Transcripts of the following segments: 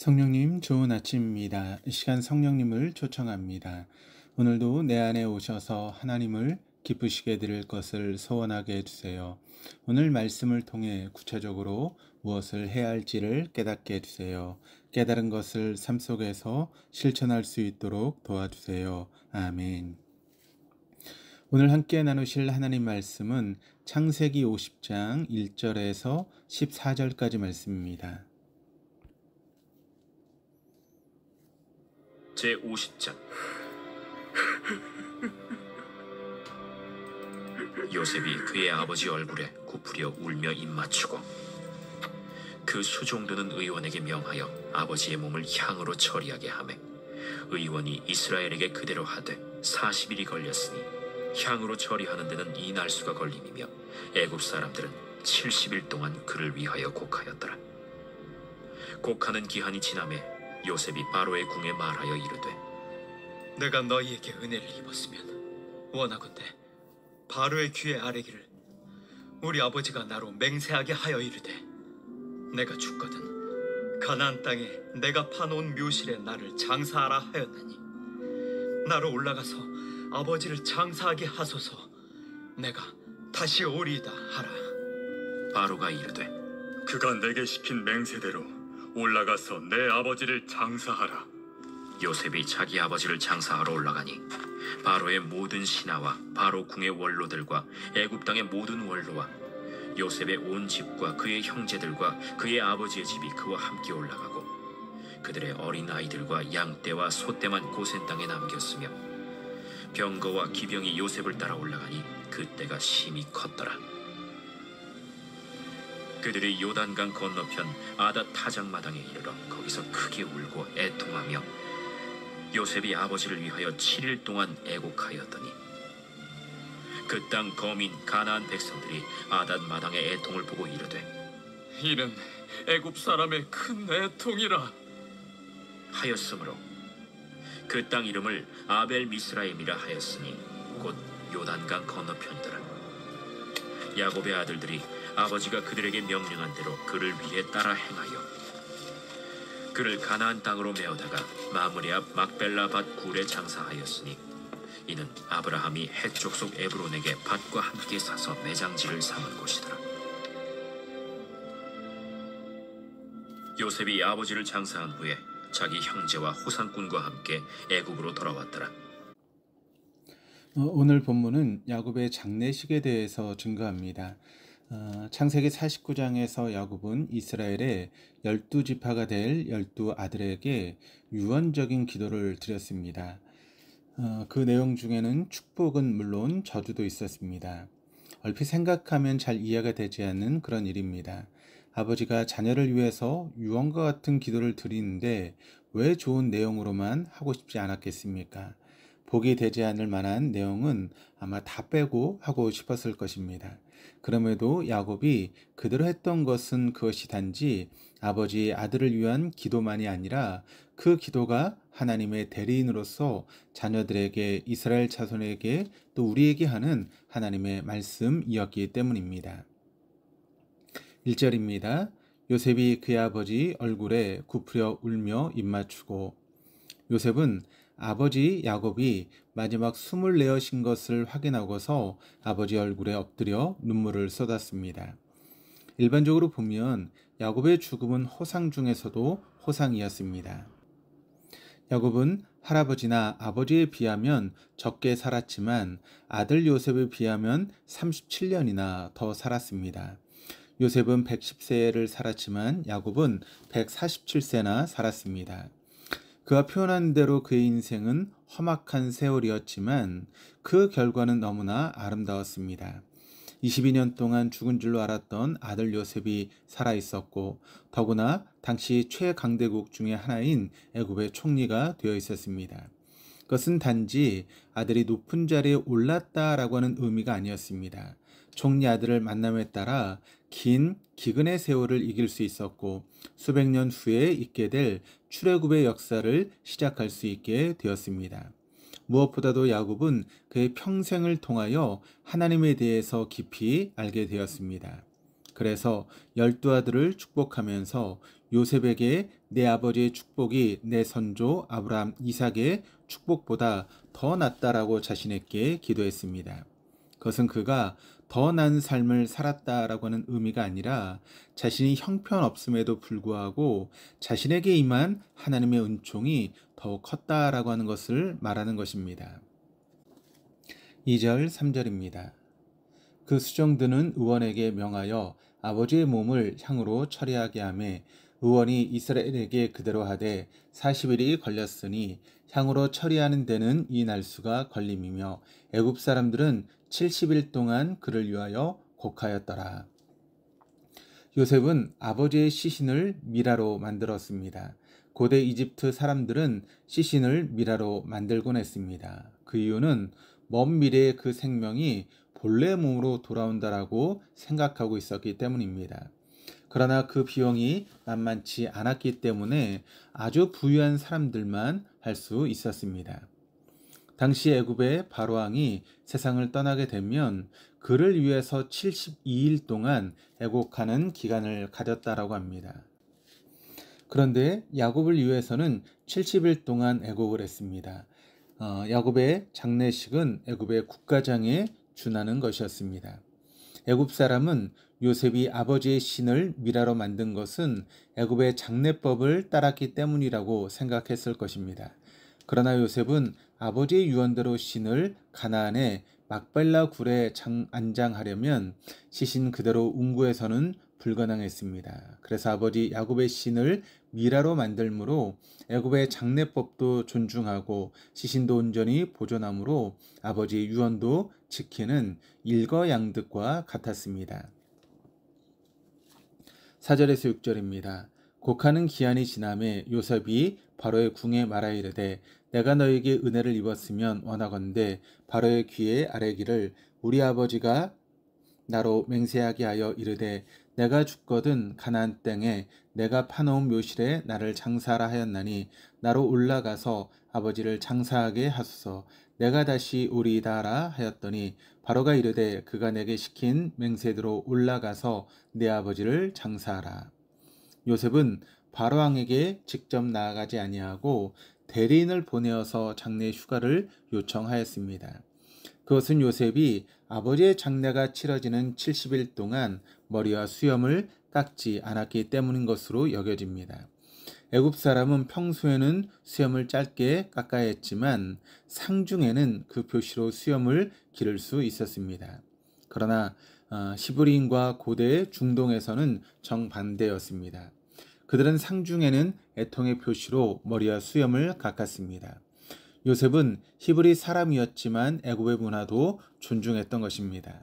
성령님, 좋은 아침입니다. 이 시간 성령님을 초청합니다. 오늘도 내 안에 오셔서 하나님을 기쁘시게 드릴 것을 소원하게 해주세요. 오늘 말씀을 통해 구체적으로 무엇을 해야 할지를 깨닫게 해주세요. 깨달은 것을 삶 속에서 실천할 수 있도록 도와주세요. 아멘. 오늘 함께 나누실 하나님 말씀은 창세기 50장 1절에서 14절까지 말씀입니다. 제50장 요셉이 그의 아버지 얼굴에 굽으려 울며 입맞추고 그 수종드는 의원에게 명하여 아버지의 몸을 향으로 처리하게 하매 의원이 이스라엘에게 그대로 하되 40일이 걸렸으니 향으로 처리하는 데는 이 날수가 걸림이며 애굽 사람들은 70일 동안 그를 위하여 곡하였더라. 곡하는 기한이 지나매 요셉이 바로의 궁에 말하여 이르되 내가 너희에게 은혜를 입었으면 원하건대 바로의 귀에 아뢰기를 우리 아버지가 나로 맹세하게 하여 이르되 내가 죽거든 가나안 땅에 내가 파놓은 묘실에 나를 장사하라 하였나니 나로 올라가서 아버지를 장사하게 하소서 내가 다시 오리이다 하라. 바로가 이르되 그가 내게 시킨 맹세대로 올라가서 내 아버지를 장사하라. 요셉이 자기 아버지를 장사하러 올라가니 바로의 모든 신하와 바로 궁의 원로들과 애굽 땅의 모든 원로와 요셉의 온 집과 그의 형제들과 그의 아버지의 집이 그와 함께 올라가고 그들의 어린 아이들과 양떼와 소떼만 고센 땅에 남겼으며 병거와 기병이 요셉을 따라 올라가니 그때가 심히 컸더라. 그들이 요단강 건너편 아닷 타작마당에 이르러 거기서 크게 울고 애통하며 요셉이 아버지를 위하여 7일 동안 애곡하였더니 그 땅 거민 가나안 백성들이 아닷 마당의 애통을 보고 이르되 이는 애굽 사람의 큰 애통이라 하였으므로 그 땅 이름을 아벨 미스라임이라 하였으니 곧 요단강 건너편이더라. 야곱의 아들들이 아버지가 그들에게 명령한 대로 그를 위해 따라 행하여 그를 가나안 땅으로 메어다가 마므레 앞 막벨라 밭 굴에 장사하였으니 이는 아브라함이 헷 족속 에브론에게 밭과 함께 사서 매장지를 삼은 곳이더라. 요셉이 아버지를 장사한 후에 자기 형제와 호상꾼과 함께 애굽으로 돌아왔더라. 오늘 본문은 야곱의 장례식에 대해서 증거합니다. 창세기 49장에서 야곱은 이스라엘의 12지파가 될 12아들에게 유언적인 기도를 드렸습니다. 그 내용 중에는 축복은 물론 저주도 있었습니다. 얼핏 생각하면 잘 이해가 되지 않는 그런 일입니다. 아버지가 자녀를 위해서 유언과 같은 기도를 드리는데 왜 좋은 내용으로만 하고 싶지 않았겠습니까? 복이 되지 않을 만한 내용은 아마 다 빼고 하고 싶었을 것입니다. 그럼에도 야곱이 그대로 했던 것은 그것이 단지 아버지의 아들을 위한 기도만이 아니라 그 기도가 하나님의 대리인으로서 자녀들에게 이스라엘 자손에게 또 우리에게 하는 하나님의 말씀이었기 때문입니다. 1절입니다. 요셉이 그의 아버지 얼굴에 굽으려 울며 입맞추고 요셉은 아버지 야곱이 마지막 숨을 내어신 것을 확인하고서 아버지 얼굴에 엎드려 눈물을 쏟았습니다. 일반적으로 보면 야곱의 죽음은 호상 중에서도 호상이었습니다. 야곱은 할아버지나 아버지에 비하면 적게 살았지만 아들 요셉에 비하면 37년이나 더 살았습니다. 요셉은 110세를 살았지만 야곱은 147세나 살았습니다. 그가 표현한 대로 그의 인생은 험악한 세월이었지만 그 결과는 너무나 아름다웠습니다. 22년 동안 죽은 줄로 알았던 아들 요셉이 살아있었고 더구나 당시 최강대국 중의 하나인 애굽의 총리가 되어 있었습니다. 그것은 단지 아들이 높은 자리에 올랐다라고 하는 의미가 아니었습니다. 총리 아들을 만남에 따라 긴 기근의 세월을 이길 수 있었고 수백 년 후에 있게 될 출애굽의 역사를 시작할 수 있게 되었습니다. 무엇보다도 야곱은 그의 평생을 통하여 하나님에 대해서 깊이 알게 되었습니다. 그래서 12 아들을 축복하면서 요셉에게 내 아버지의 축복이 내 선조 아브라함 이삭의 축복보다 더 낫다라고 자신에게 기도했습니다. 그것은 그가 더 나은 삶을 살았다라고 하는 의미가 아니라 자신이 형편없음에도 불구하고 자신에게 임한 하나님의 은총이 더욱 컸다라고 하는 것을 말하는 것입니다. 2절 3절입니다. 그 수종드는 의원에게 명하여 아버지의 몸을 향으로 처리하게 하매 의원이 이스라엘에게 그대로 하되 40일이 걸렸으니 향으로 처리하는 데는 이 날수가 걸림이며 애굽 사람들은 70일 동안 그를 위하여 곡하였더라. 요셉은 아버지의 시신을 미라로 만들었습니다. 고대 이집트 사람들은 시신을 미라로 만들곤 했습니다. 그 이유는 먼 미래의 그 생명이 본래 몸으로 돌아온다라고 생각하고 있었기 때문입니다. 그러나 그 비용이 만만치 않았기 때문에 아주 부유한 사람들만 할 수 있었습니다. 당시 애굽의 바로왕이 세상을 떠나게 되면 그를 위해서 72일 동안 애곡하는 기간을 가졌다라고 합니다. 그런데 야곱을 위해서는 70일 동안 애곡을 했습니다. 야곱의 장례식은 애굽의 국가장에 준하는 것이었습니다. 애굽 사람은 요셉이 아버지의 신을 미라로 만든 것은 애굽의 장례법을 따랐기 때문이라고 생각했을 것입니다. 그러나 요셉은 아버지의 유언대로 신을 가나안의 막벨라 굴에 안장하려면 시신 그대로 웅구해서는 불가능했습니다. 그래서 아버지 야곱의 신을 미라로 만들므로 애굽의 장례법도 존중하고 시신도 온전히 보존함으로 아버지의 유언도 지키는 일거양득과 같았습니다. 4절에서 6절입니다. 곡하는 기한이 지남에 요셉이 바로의 궁에 말하 이르되 내가 너에게 은혜를 입었으면 원하건대 바로의 귀에 아뢰기를 우리 아버지가 나로 맹세하게 하여 이르되 내가 죽거든 가나안 땅에 내가 파놓은 묘실에 나를 장사하라 하였나니 나로 올라가서 아버지를 장사하게 하소서. 내가 다시 오리이다 하라 하였더니 바로가 이르되 그가 내게 시킨 맹세대로 올라가서 내 아버지를 장사하라. 요셉은 바로왕에게 직접 나아가지 아니하고 대리인을 보내어서 장례 휴가를 요청하였습니다. 그것은 요셉이 아버지의 장례가 치러지는 70일 동안 머리와 수염을 깎지 않았기 때문인 것으로 여겨집니다. 애굽 사람은 평소에는 수염을 짧게 깎아야 했지만 상중에는 그 표시로 수염을 기를 수 있었습니다. 그러나 히브리인과 고대 중동에서는 정반대였습니다. 그들은 상중에는 애통의 표시로 머리와 수염을 깎았습니다. 요셉은 히브리 사람이었지만 애굽의 문화도 존중했던 것입니다.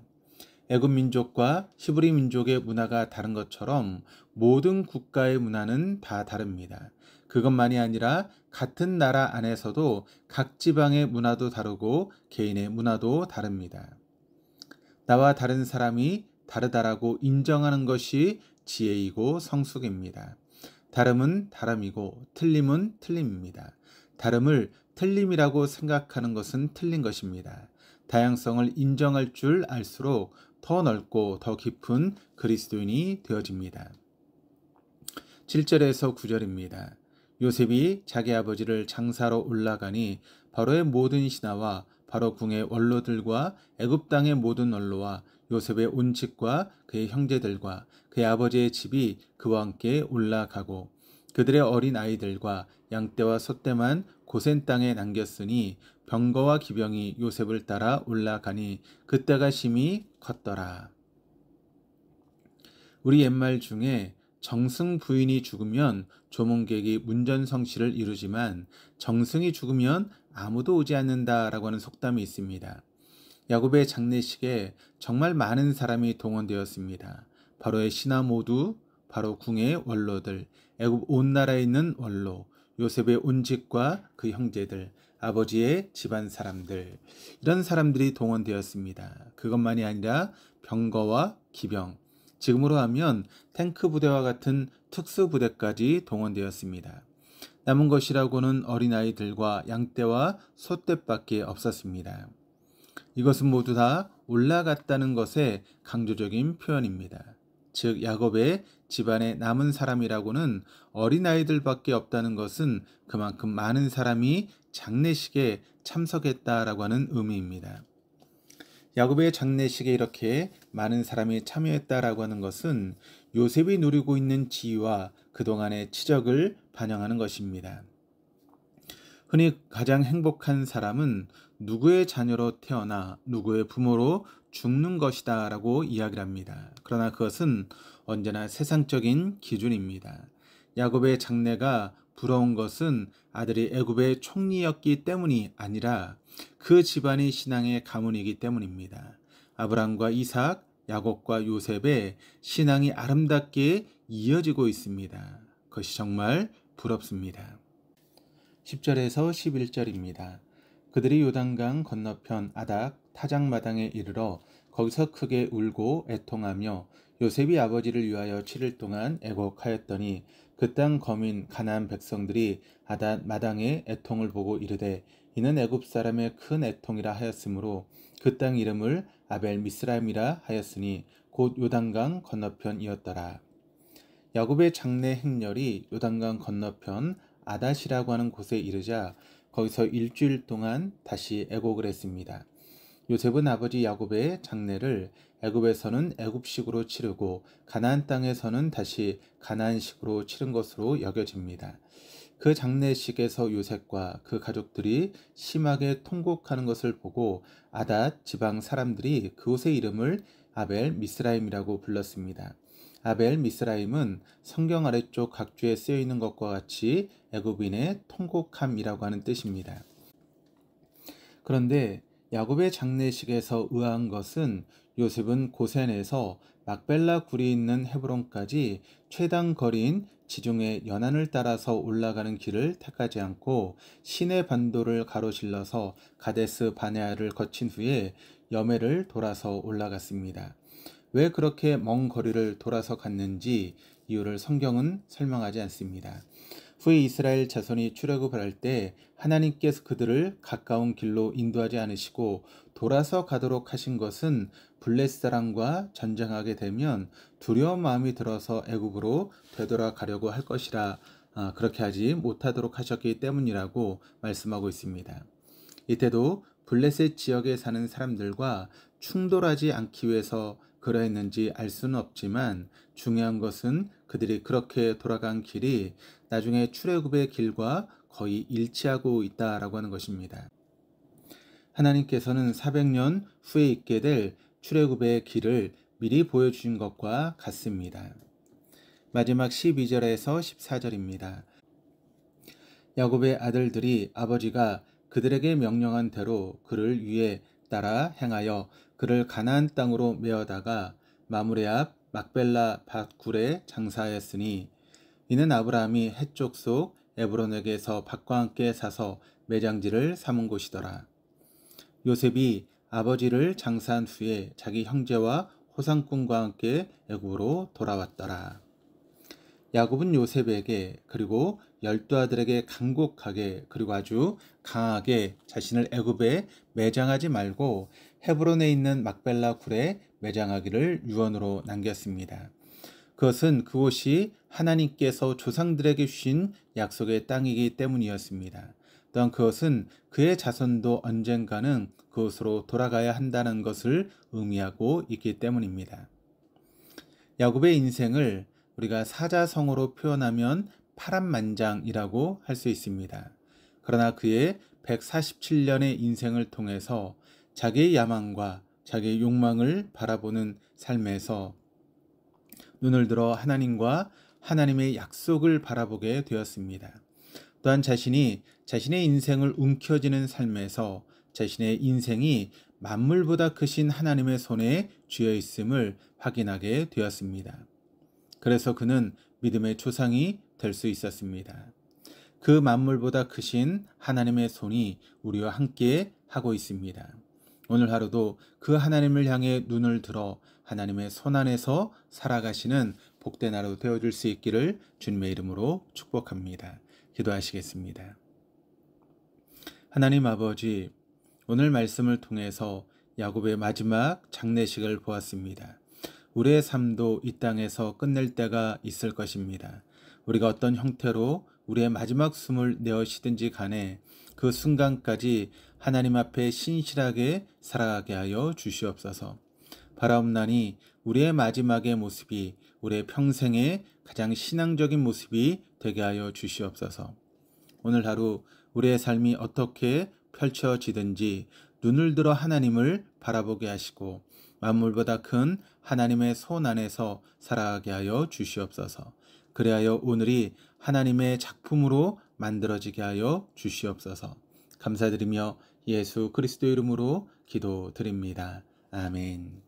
애굽 민족과 히브리 민족의 문화가 다른 것처럼 모든 국가의 문화는 다 다릅니다. 그것만이 아니라 같은 나라 안에서도 각 지방의 문화도 다르고 개인의 문화도 다릅니다. 나와 다른 사람이 다르다라고 인정하는 것이 지혜이고 성숙입니다. 다름은 다름이고 틀림은 틀림입니다. 다름을 틀림이라고 생각하는 것은 틀린 것입니다. 다양성을 인정할 줄 알수록 더 넓고 더 깊은 그리스도인이 되어집니다. 7절에서 9절입니다. 요셉이 자기 아버지를 장사로 올라가니 바로의 모든 신하와 바로 궁의 원로들과 애굽 땅의 모든 원로와 요셉의 온 집과 그의 형제들과 그의 아버지의 집이 그와 함께 올라가고 그들의 어린 아이들과 양떼와 소떼만 고센 땅에 남겼으니 병거와 기병이 요셉을 따라 올라가니 그때가 심히 컸더라. 우리 옛말 중에 정승 부인이 죽으면 조문객이 문전성시를 이루지만 정승이 죽으면 아무도 오지 않는다라고 하는 속담이 있습니다. 야곱의 장례식에 정말 많은 사람이 동원되었습니다. 바로의 신하 모두, 바로 궁의 원로들, 애굽 온 나라에 있는 원로, 요셉의 온 집과 그 형제들, 아버지의 집안 사람들, 이런 사람들이 동원되었습니다. 그것만이 아니라 병거와 기병, 지금으로 하면 탱크 부대와 같은 특수 부대까지 동원되었습니다. 남은 것이라고는 어린아이들과 양떼와 소떼밖에 없었습니다. 이것은 모두 다 올라갔다는 것의 강조적인 표현입니다. 즉 야곱의 집안에 남은 사람이라고는 어린아이들밖에 없다는 것은 그만큼 많은 사람이 장례식에 참석했다라고 하는 의미입니다. 야곱의 장례식에 이렇게 많은 사람이 참여했다라고 하는 것은 요셉이 누리고 있는 지위와 그동안의 치적을 반영하는 것입니다. 흔히 가장 행복한 사람은 누구의 자녀로 태어나 누구의 부모로 죽는 것이다 라고 이야기를 합니다. 그러나 그것은 언제나 세상적인 기준입니다. 야곱의 장래가 부러운 것은 아들이 애굽의 총리였기 때문이 아니라 그 집안의 신앙의 가문이기 때문입니다. 아브라함과 이삭, 야곱과 요셉의 신앙이 아름답게 이어지고 있습니다. 그것이 정말 부럽습니다. 10절에서 11절입니다. 그들이 요단강 건너편 아닥 타작마당에 이르러 거기서 크게 울고 애통하며 요셉이 아버지를 위하여 7일 동안 애곡하였더니 그 땅 거민 가나안 백성들이 아닷 마당에 애통을 보고 이르되 이는 애굽 사람의 큰 애통이라 하였으므로 그 땅 이름을 아벨 미스라임이라 하였으니 곧 요단강 건너편이었더라. 야곱의 장래 행렬이 요단강 건너편 아닷이라고 하는 곳에 이르자 거기서 일주일 동안 다시 애곡을 했습니다. 요셉은 아버지 야곱의 장례를 애굽에서는 애굽식으로 치르고 가나안 땅에서는 다시 가나안식으로 치른 것으로 여겨집니다. 그 장례식에서 요셉과 그 가족들이 심하게 통곡하는 것을 보고 아닷 지방 사람들이 그곳의 이름을 아벨 미스라임이라고 불렀습니다. 아벨 미스라임은 성경 아래쪽 각주에 쓰여 있는 것과 같이 애굽인의 통곡함이라고 하는 뜻입니다. 그런데 야곱의 장례식에서 의아한 것은 요셉은 고센에서 막벨라 굴이 있는 헤브론까지 최단 거리인 지중해 연안을 따라서 올라가는 길을 택하지 않고 시내 반도를 가로질러서 가데스 바네아를 거친 후에 여메를 돌아서 올라갔습니다. 왜 그렇게 먼 거리를 돌아서 갔는지 이유를 성경은 설명하지 않습니다. 후에 이스라엘 자손이 출애굽을 할 때 하나님께서 그들을 가까운 길로 인도하지 않으시고 돌아서 가도록 하신 것은 블레 사람과 전쟁하게 되면 두려운 마음이 들어서 애굽으로 되돌아가려고 할 것이라 그렇게 하지 못하도록 하셨기 때문이라고 말씀하고 있습니다. 이때도 블레셋 지역에 사는 사람들과 충돌하지 않기 위해서 그러했는지 알 수는 없지만 중요한 것은 그들이 그렇게 돌아간 길이 나중에 출애굽의 길과 거의 일치하고 있다라고 하는 것입니다. 하나님께서는 400년 후에 있게 될 출애굽의 길을 미리 보여주신 것과 같습니다. 마지막 12절에서 14절입니다. 야곱의 아들들이 아버지가 그들에게 명령한 대로 그를 위에 따라 행하여 그를 가나안 땅으로 메어다가 마므레 앞 막벨라 밭굴에 장사하였으니 이는 아브라함이 헷족 속 에브론에게서 밭과 함께 사서 매장지를 삼은 곳이더라. 요셉이 아버지를 장사한 후에 자기 형제와 호상꾼과 함께 애굽으로 돌아왔더라. 야곱은 요셉에게 그리고 12아들에게 간곡하게 그리고 아주 강하게 자신을 애굽에 매장하지 말고 헤브론에 있는 막벨라 굴에 매장하기를 유언으로 남겼습니다. 그것은 그곳이 하나님께서 조상들에게 주신 약속의 땅이기 때문이었습니다. 또한 그것은 그의 자손도 언젠가는 그곳으로 돌아가야 한다는 것을 의미하고 있기 때문입니다. 야곱의 인생을 우리가 사자성어로 표현하면 파란만장이라고 할 수 있습니다. 그러나 그의 147년의 인생을 통해서 자기의 야망과 자기의 욕망을 바라보는 삶에서 눈을 들어 하나님과 하나님의 약속을 바라보게 되었습니다. 또한 자신이 자신의 인생을 움켜쥐는 삶에서 자신의 인생이 만물보다 크신 하나님의 손에 쥐어 있음을 확인하게 되었습니다. 그래서 그는 믿음의 조상이 될 수 있었습니다. 그 만물보다 크신 하나님의 손이 우리와 함께 하고 있습니다. 오늘 하루도 그 하나님을 향해 눈을 들어 하나님의 손 안에서 살아가시는 복된 하루 되어줄 수 있기를 주님의 이름으로 축복합니다. 기도하시겠습니다. 하나님 아버지, 오늘 말씀을 통해서 야곱의 마지막 장례식을 보았습니다. 우리의 삶도 이 땅에서 끝낼 때가 있을 것입니다. 우리가 어떤 형태로 우리의 마지막 숨을 내쉬든지 간에 그 순간까지 하나님 앞에 신실하게 살아가게 하여 주시옵소서. 바라옵나니 우리의 마지막의 모습이 우리의 평생의 가장 신앙적인 모습이 되게 하여 주시옵소서. 오늘 하루 우리의 삶이 어떻게 펼쳐지든지 눈을 들어 하나님을 바라보게 하시고 만물보다 큰 하나님의 손 안에서 살아가게 하여 주시옵소서. 그리하여 오늘이 하나님의 작품으로 만들어지게 하여 주시옵소서. 감사드리며 예수 그리스도 이름으로 기도드립니다. 아멘.